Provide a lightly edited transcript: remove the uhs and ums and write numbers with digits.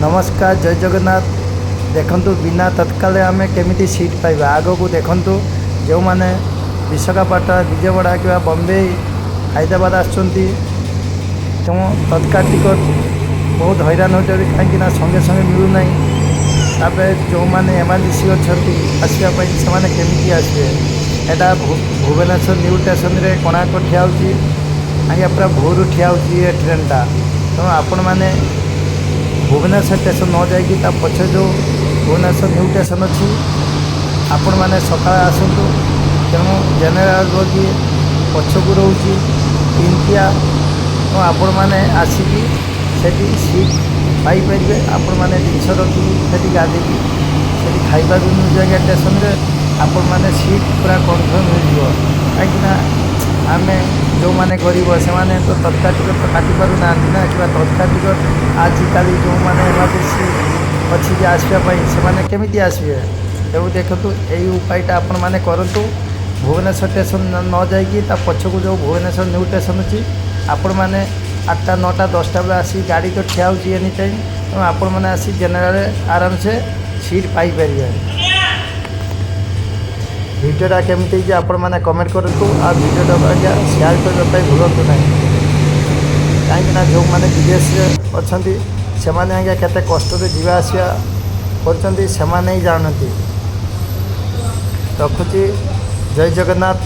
नमस्कार जय जगन्नाथ। देखंतु बिना तत्काल आम केमी सीट पाइबा आग को देखंतु जो मैंने विशाखापट्टनम विजयवाड़ा कि बम्बे हैदराबाद आसुँच तत्काल टिकट बहुत हैरान हो कहीं संगे संगे मिलूना। जो मैंने एमआरटीसी अच्छा आसवाई से केमी आसवे एटा भुवनेश्वर न्यू स्टेशन रे कोणार्क ठिया आज्ञा पूरा भोर ठिया ये ट्रेनटा तेणु आपण मैंने भुवनेश्वर स्टेशन न जाकि पछे जो भुवनेश्वर न्यू स्टेशन अच्छी आपण मैंने सका आसतु तेणु जेनेराल बोगी पछकू रोचे तीनटिया तो आपण मैंने आसिकी सेठी सीट पाइपर आपण मैंने जिनस रखी गाधेकी से खाइबा भी मिल जाएगा स्टेशन रे आपण मैंने सीट पूरा कन्फर्म हो कहीं आम जो मैंने गरीब से मैंने तो तत्काल टिकट तो काटि पार ना कि तत्काल टिकट आजिकल जो मैंने एमआरटीसी अच्छी आसवाई से केमी आसवे तेणु देखु यही उपायटा आपण मैंने करूँ भुवनेश्वर स्टेशन न जाकि पछकू जो भुवनेश्वर न्यू स्टेशन अच्छी आपण मैंने 8टा 9टा 10टा बेले आसी गाड़ी तो ठिया हो एनी टाइम तेणु आपण मैंने आसी जेनेराल आराम से सीट पाइपर। भिडियोटा केमती आपण मैंने कमेंट करूँ आ भिडियोटा आज्ञा शेयर करने भूलु ना कहीं जो मैंने विदेश अच्छा से आज्ञा केते कष्ट जावा आसवा कर जानती रखुची। जय जगन्नाथ।